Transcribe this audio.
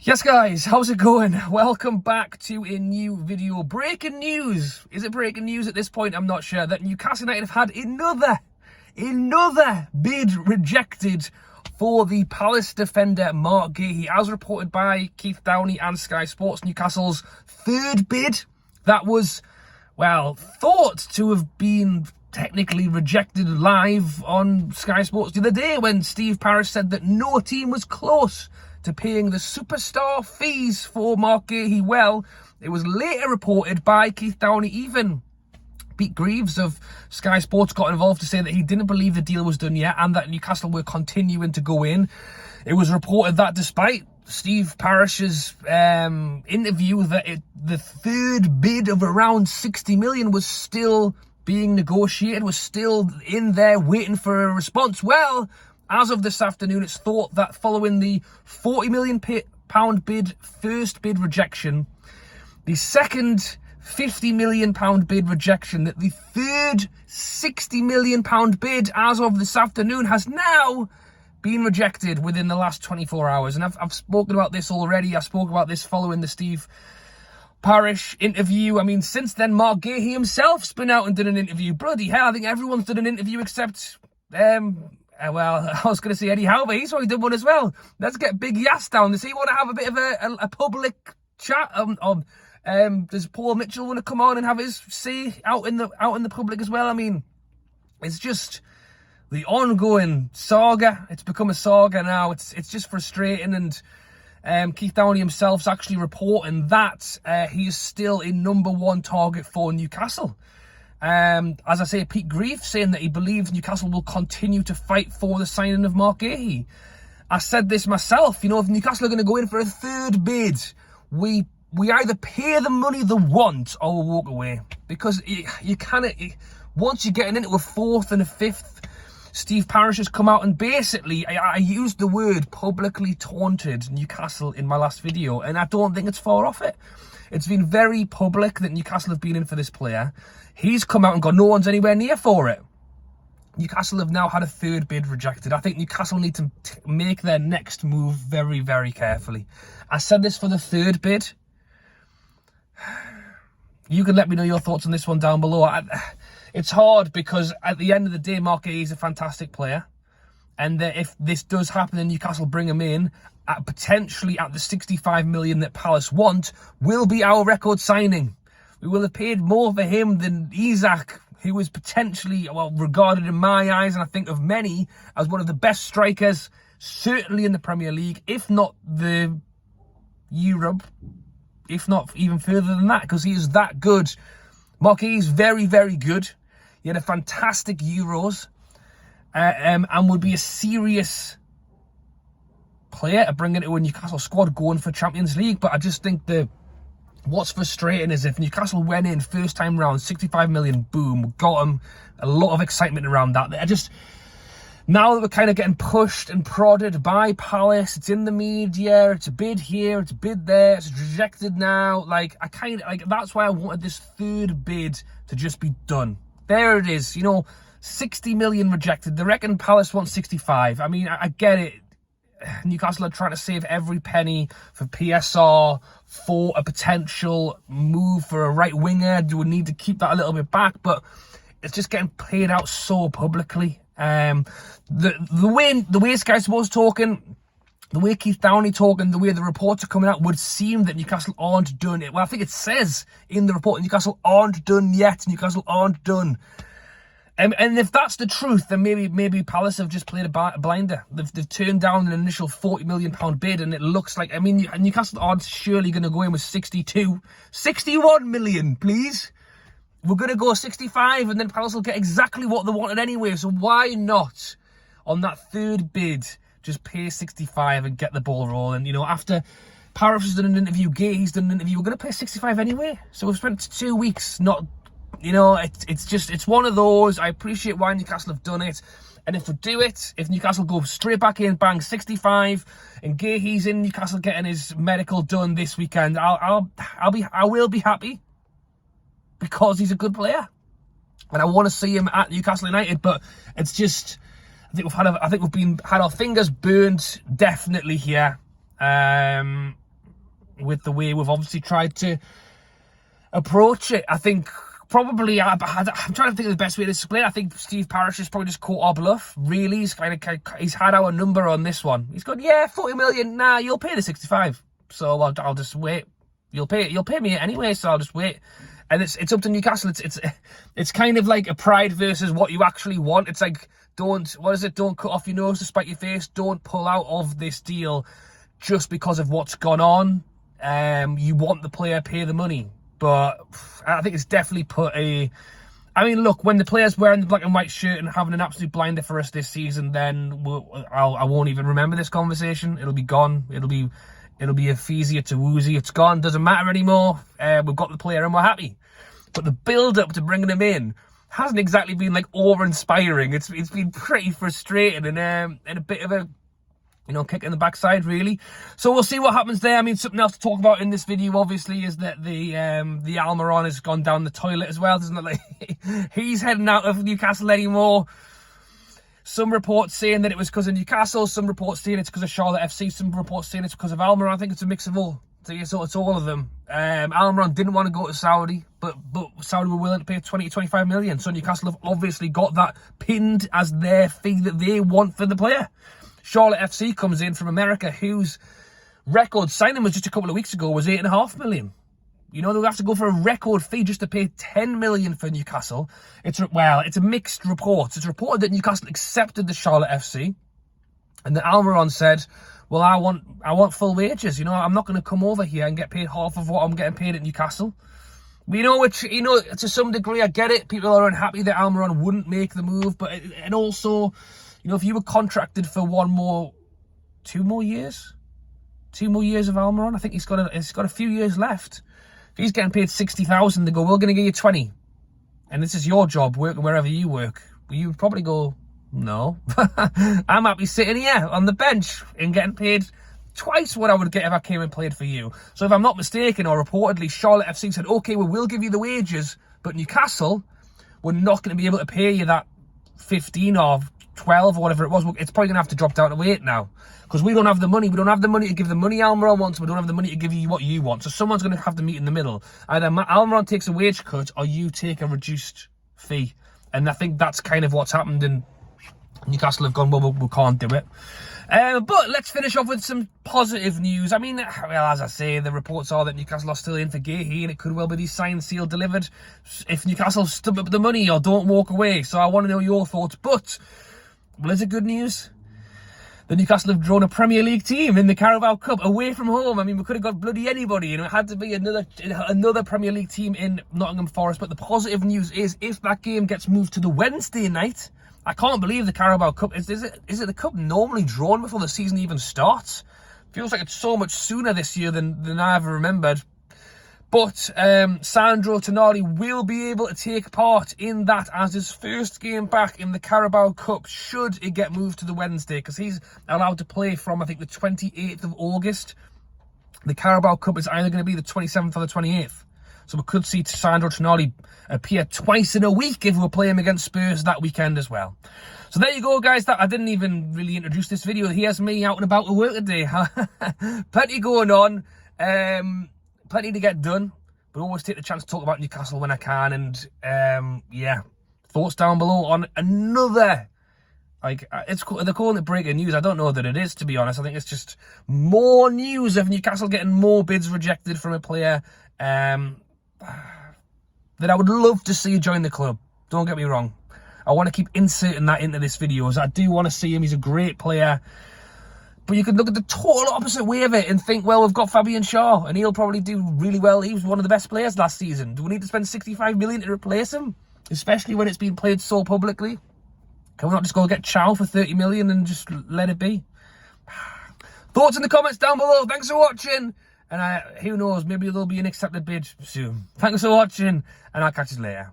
Yes guys, how's it going? Welcome back to a new video. Breaking news! Is it breaking news at this point? I'm not sure. That Newcastle United have had another bid rejected for the Palace defender Marc Guehi. As reported by Keith Downey and Sky Sports, Newcastle's third bid that was, well, thought to have been technically rejected live on Sky Sports the other day when Steve Parish said that no team was close to paying the superstar fees for Marc Guehi. Well, it was later reported by Keith Downey, even Pete Greaves of Sky Sports got involved to say that he didn't believe the deal was done yet and that Newcastle were continuing to go in. It was reported that despite Steve Parish's interview, that the third bid of around 60 million was still being negotiated, was still in there waiting for a response. Well, as of this afternoon, it's thought that following the £40 million first bid rejection, the second £50 million bid rejection, that the third £60 million bid as of this afternoon has now been rejected within the last 24 hours. And I've spoken about this already. I spoke about this following the Steve Parish interview. I mean, since then, Marc Guehi himself's been out and done an interview. Bloody hell, I think everyone's done an interview except well, I was going to say Eddie Howe, but he's already done one as well. Let's get Big Yass down. Does he want to have a bit of a public chat? Does Paul Mitchell want to come on and have his say out in the public as well? I mean, it's just the ongoing saga. It's become a saga now. It's just frustrating, and Keith Downey himself's actually reporting that he is still a number one target for Newcastle. As I say, Pete Greaves saying that he believes Newcastle will continue to fight for the signing of Marc Guehi. I said this myself, you know, if Newcastle are going to go in for a third bid, we either pay the money they want or we'll walk away. Because you cannot, once you're getting into a fourth and a fifth, Steve Parish has come out and basically, I used the word publicly taunted Newcastle in my last video, and I don't think it's far off it. It's been very public that Newcastle have been in for this player. He's come out and gone, no one's anywhere near for it. Newcastle have now had a third bid rejected. I think Newcastle need to make their next move very, very carefully. I said this for the third bid. You can let me know your thoughts on this one down below. It's hard because at the end of the day, Marc Guehi is a fantastic player. And if this does happen and Newcastle bring him in, potentially at the 65 million that Palace want, will be our record signing. We will have paid more for him than Isak, who is potentially, well, regarded in my eyes, and I think of many, as one of the best strikers, certainly in the Premier League, if not the Europe, if not even further than that, because he is that good. Marc Guehi is very, very good. He had a fantastic Euros, and would be a serious player to bring into a Newcastle squad going for Champions League. But I just think what's frustrating is if Newcastle went in first time round, 65 million, boom, got him, a lot of excitement around that. Now that we're kind of getting pushed and prodded by Palace, it's in the media, it's a bid here, it's a bid there, it's rejected now. That's why I wanted this third bid to just be done. There it is, you know, 60 million rejected. They reckon Palace wants 65. I mean, I get it. Newcastle are trying to save every penny for PSR, for a potential move for a right winger. Do we need to keep that a little bit back? But it's just getting played out so publicly. The way Sky Sports talking, the way Keith Downey talking, the way the reports are coming out would seem that Newcastle aren't done it. Well, I think it says in the report Newcastle aren't done yet. Newcastle aren't done. And if that's the truth, then maybe Palace have just played a blinder. They've turned down an initial £40 million bid, and it looks like, I mean, Newcastle aren't surely going to go in with 61 million, please. We're going to go 65, and then Palace will get exactly what they wanted anyway. So why not, on that third bid, just pay 65 and get the ball rolling? You know, after Parish has done an interview, Guehi's done an interview, we're going to pay 65 anyway. So we've spent 2 weeks not... You know, it's one of those. I appreciate why Newcastle have done it. And if we do it, if Newcastle go straight back in, bang, 65, and Guehi's in Newcastle getting his medical done this weekend, I will be happy because he's a good player. And I want to see him at Newcastle United, but it's just, I think we've had our fingers burned definitely here. with the way we've obviously tried to approach it. I think probably, I'm trying to think of the best way to explain it. I think Steve Parish has probably just caught our bluff. Really, he's had our number on this one. He's gone, yeah, 40 million. Nah, you'll pay the 65. So I'll just wait. You'll pay me anyway, so I'll just wait. And it's up to Newcastle. It's kind of like a pride versus what you actually want. It's like, don't cut off your nose to spite your face. Don't pull out of this deal just because of what's gone on. You want the player, pay the money. But I think it's definitely put a... I mean, look, when the player's wearing the black and white shirt and having an absolute blinder for us this season, then I won't even remember this conversation. It'll be gone. It'll be a Feezy, it's a Woozy, it's gone. Doesn't matter anymore. We've got the player and we're happy. But the build-up to bringing him in hasn't exactly been, like, awe-inspiring. It's been pretty frustrating and a bit of a, kick in the backside, really. So we'll see what happens there. I mean, something else to talk about in this video, obviously, is that the Almiron has gone down the toilet as well. Doesn't it? Like, he's heading out of Newcastle anymore. Some reports saying that it was because of Newcastle. Some reports saying it's because of Charlotte FC. Some reports saying it's because of Almiron. I think it's a mix of all. So it's all of them. Almiron didn't want to go to Saudi, but Saudi were willing to pay 20 to 25 million. So Newcastle have obviously got that pinned as their fee that they want for the player. Charlotte FC comes in from America, whose record signing was just a couple of weeks ago was 8.5 million. They'll have to go for a record fee just to pay 10 million for Newcastle. It's a mixed report. It's reported that Newcastle accepted the Charlotte FC, and that Almiron said, well, I want full wages. I'm not going to come over here and get paid half of what I'm getting paid at Newcastle. To some degree, I get it. People are unhappy that Almiron wouldn't make the move, and also, if you were contracted for 2 more years of Almiron, I think he's got a few years left. If he's getting paid 60,000, they go, we're going to give you 20, and this is your job, working wherever you work. You would probably go, no, I'm happy sitting here on the bench and getting paid twice what I would get if I came and played for you. So if I'm not mistaken, or reportedly, Charlotte FC said, okay, well, we'll give you the wages, but Newcastle, we're not going to be able to pay you that 15 or 12 or whatever it was. It's probably going to have to drop down to 8 now, because we don't have the money. We don't have the money to give the money Almiron wants. We don't have the money to give you what you want. So someone's going to have to meet in the middle. Either Almiron takes a wage cut or you take a reduced fee. And I think that's kind of what's happened, and Newcastle have gone, well, we can't do it. But let's finish off with some positive news. I mean, well, as I say, the reports are that Newcastle are still in for Guehi, and it could well be signed, sealed, delivered if Newcastle stub up the money or don't walk away. So I want to know your thoughts. But, well, is it good news? The Newcastle have drawn a Premier League team in the Carabao Cup away from home. I mean, we could have got bloody anybody, and it had to be another Premier League team in Nottingham Forest. But the positive news is, if that game gets moved to the Wednesday night, I can't believe the Carabao Cup. Is it the Cup normally drawn before the season even starts? Feels like it's so much sooner this year than I ever remembered. But Sandro Tonali will be able to take part in that as his first game back in the Carabao Cup, should it get moved to the Wednesday, because he's allowed to play from, I think, the 28th of August. The Carabao Cup is either going to be the 27th or the 28th. So we could see Sandro Tonali appear twice in a week if we're playing against Spurs that weekend as well. So there you go, guys. I didn't even really introduce this video. Here's me out and about to work today. Plenty going on. Plenty to get done. But always take the chance to talk about Newcastle when I can. And, yeah, thoughts down below on another... they're calling it breaking news. I don't know that it is, to be honest. I think it's just more news of Newcastle getting more bids rejected from a player that I would love to see join the club. Don't get me wrong. I want to keep inserting that into this video, as I do want to see him. He's a great player. But you could look at the total opposite way of it and think, well, we've got Fabian Shaw, and he'll probably do really well. He was one of the best players last season. Do we need to spend 65 million to replace him? Especially when it's been played so publicly. Can we not just go get Chow for 30 million and just let it be? Thoughts in the comments down below. Thanks for watching. And who knows, maybe there'll be an accepted bid soon. Thanks for watching, and I'll catch you later.